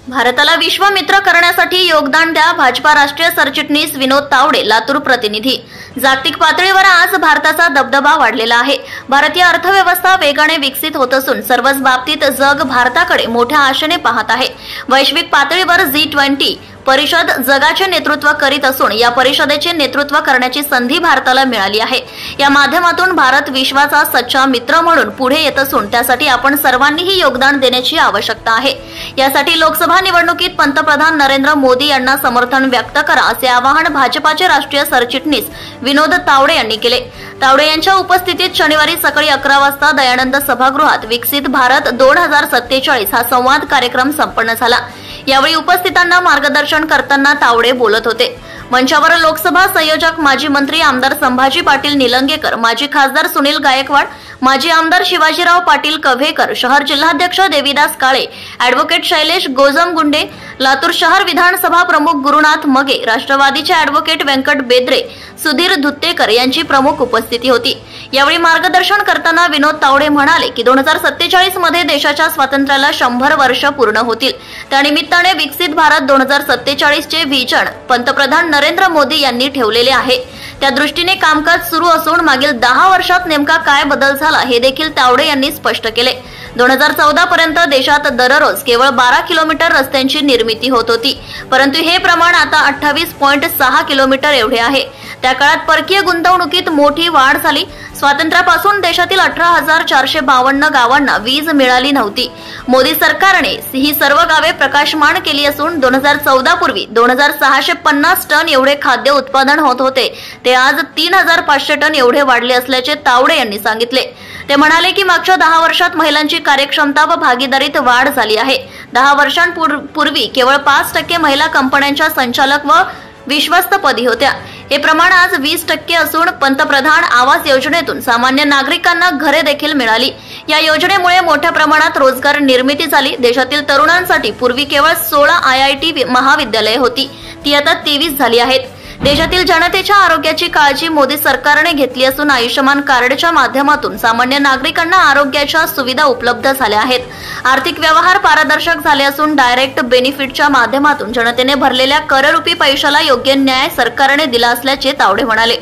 भारताला विश्वमित्र करण्यासाठी योगदान द्या. भाजपा राष्ट्रीय सरचिटणीस विनोद तावडे, लातूर प्रतिनिधी. जागतिक पातळीवर आज भारताचा दबदबा वाढलेला आहे. भारतीय अर्थव्यवस्था वेगाने विकसित होत असून सर्वच बाबतीत जग भारताकडे मोठ्या आशेने पाहत आहे. वैश्विक पातळीवर G20 परिषद जगाचे नेतृत्व करीत असून या परिषदेचे नेतृत्व करण्याची संधी भारताला मिळाली आहे. या माध्यमातून भारत विश्वाचा सच्चा मित्र म्हणून पुढे येत असून त्यासाठी आपण सर्वांनीही योगदान देण्याची आवश्यकता आहे. यासाठी लोकसभा निवडणुकीत पंतप्रधान नरेंद्र मोदी यांना समर्थन व्यक्त करा असे आवाहन भाजपाचे राष्ट्रीय सरचिटणीस विनोद तावडे यांनी केले. तावडे यांच्या उपस्थितीत शनिवारी सकाळी 11 वाजता दयानंद सभागृहात विकसित भारत 2047 हा संवाद कार्यक्रम संपन्न झाला. यावेळी उपस्थितांना मार्गदर्शन करताना तावडे बोलत होते. मंचावर लोकसभा संयोजक माजी मंत्री आमदार संभाजी पाटील निलंगेकर, माजी खासदार सुनील गायकवाड, माजी आमदार शिवाजीराव पाटील कव्हेकर, शहर जिल्हाध्यक्ष देवीदास काळे, ॲडव्होकेट शैलेश गोजमगुंडे, लातूर शहर विधानसभा प्रमुख गुरुनाथ मगे, राष्ट्रवादीचे ॲडव्होकेट व्यंकट बेद्रे, सुधीर धुत्तेकर यांची प्रमुख उपस्थिती होती. यावेळी मार्गदर्शन करताना विनोद तावडे म्हणाले की 2047 मध्ये देशाच्या स्वातंत्र्याला 100 वर्ष पूर्ण होतील. त्यानिमित्ताने विकसित भारत 2047 चे व्हिजन पंतप्रधान नरेंद्र मोदी यांनी ठेवलेले आहे. त्या दृष्टीने कामकाज सुरू असून मागील 10 वर्षात नेमका काय बदल झाला हे देखील तावडे यांनी स्पष्ट केले. 2014 पर्यंत देशात दररोज केवळ 12 किलोमीटर रस्त्यांची निर्मिती होत होती, परंतु हे प्रमाण आता 28.6 किलोमीटर एवढे आहे. त्या काळात परकीय गुंतवणुकीत मोठी वाढ झाली. स्वातंत्र्यापासून देशातील 18,452 गावांना वीज मिळाली नव्हती. मोदी सरकारने ही सर्व गावे प्रकाशमान केली असून 2014 पूर्वी 2,650 टन एवढे खाद्य उत्पादन होत होते ते आज 3,500 टन एवढे वाढले असल्याचे तावडे यांनी सांगितले. ते म्हणाले की मागच्या 10 वर्षात महिलांची कार्यक्षमता व भागीदारीत वाढ झाली आहे. 10 वर्षांपूर्वी केवळ 5% महिला कंपन्यांच्या संचालक व विश्वस्तपदी होत्या. हे प्रमाण आज 20% असून पंतप्रधान आवास योजनेतून सामान्य नागरिकांना घरे देखील मिळाली. या योजनेमुळे मोठ्या प्रमाणात रोजगार निर्मिती झाली. देशातील तरुणांसाठी पूर्वी केवळ 16 IIT महाविद्यालये होती, ती आता 23 झाली आहेत. देशातील जनतेच्या आरोग्याची काळजी मोदी सरकारने घेतली असून आयुष्यमान कार्डच्या माध्यमातून सामान्य नागरिकांना आरोग्याच्या सुविधा उपलब्ध झाल्या आहेत. आर्थिक व्यवहार पारदर्शक झाले असून डायरेक्ट बेनिफिटच्या माध्यमातून जनतेने भरलेल्या कररूपी पैशाला योग्य न्याय सरकारने दिला असल्याचे तावडे म्हणाले.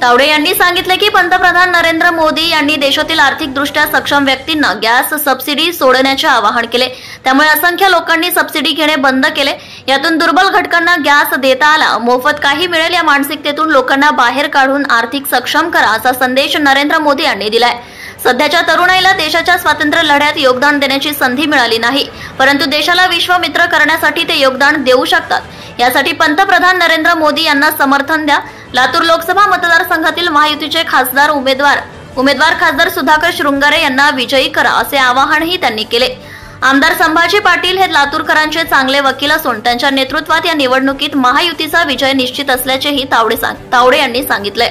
तावडे यांनी सांगितले की पंतप्रधान नरेंद्र मोदी यांनी देशातील आर्थिकदृष्ट्या सक्षम व्यक्तींना गॅस सबसिडी सोडण्याचे आवाहन केले. त्यामुळे असंख्य लोकांनी सबसिडी घेणे बंद केले. यातून दुर्बल घटकांना गॅस देता आला. मोफत काही मिळेल या मानसिकतेतून लोकांना बाहेर काढून आर्थिक सक्षम करा असा संदेश नरेंद्र मोदी यांनी दिलाय. सध्याच्या तरुणाईला देशाच्या स्वातंत्र्य लढ्यात योगदान देण्याची संधी मिळाली नाही, परंतु देशाला विश्वमित्र करण्यासाठी ते योगदान देऊ शकतात. यासाठी पंतप्रधान नरेंद्र मोदी यांना समर्थन द्या. लातूर लोकसभा मतदारसंघातील महायुतीचे खासदार उमेदवार खासदार सुधाकर शृंगारे यांना विजयी करा असे आवाहनही त्यांनी केले. आमदार संभाजी पाटील हे लातूरकरांचे चांगले वकील असून त्यांच्या नेतृत्वात या निवडणुकीत महायुतीचा विजय निश्चित असल्याचेही तावडे यांनी सांगितले.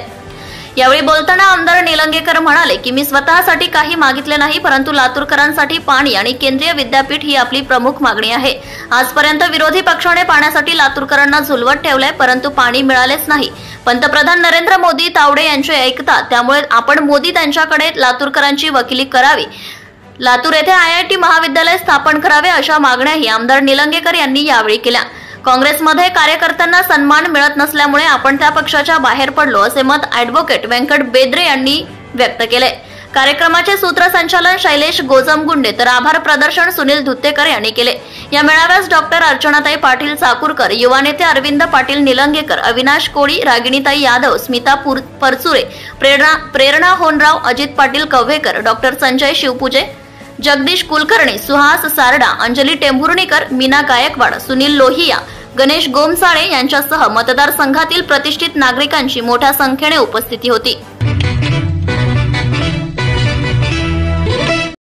यावेळी बोलताना आमदार निलंगेकर म्हणाले की मी स्वतःसाठी काही मागितले नाही, परंतु लातूरकरांसाठी पाणी आणि केंद्रीय विद्यापीठ ही आपली प्रमुख मागणी आहे. आजपर्यंत विरोधी पक्षाने पाण्यासाठी लातूरकरांना झुलवत ठेवलंय, परंतु पाणी मिळालेच नाही. पंतप्रधान नरेंद्र मोदी तावडे यांचे ऐकतात, त्यामुळे आपण मोदी त्यांच्याकडे लातूरकरांची वकिली करावी. लातूर येथे IIT महाविद्यालय स्थापन करावे अशा मागण्याही आमदार निलंगेकर यांनी यावेळी केल्या. काँग्रेसमध्ये कार्यकर्त्यांना सन्मान मिळत नसल्यामुळे आपण त्या पक्षाच्या बाहेर पडलो असे मत ॲडव्होकेट व्यंकट बेद्रे यांनी व्यक्त केले. कार्यक्रमाचे सूत्रसंचालन शैलेश गोजमगुंडे तर आभार प्रदर्शन सुनील धुत्तेकर यांनी केले. या मेळाव्यास डॉक्टर अर्चनाताई पाटील चाकूरकर, युवा नेते अरविंद पाटील निलंगेकर, अविनाश कोळी, रागिणीताई यादव, स्मिता परचुरे, प्रेरणा होनराव, अजित पाटील कव्हेकर, डॉक्टर संजय शिवपूजे, जगदीश कुलकर्णी, सुहास सारडा, अंजली टेंभुर्णीकर, मीना गायकवाड, सुनील लोहिया, गणेश गोमसाळे यांच्यासह मतदारसंघातील प्रतिष्ठित नागरिकांची मोठ्या संख्येने उपस्थिती होती.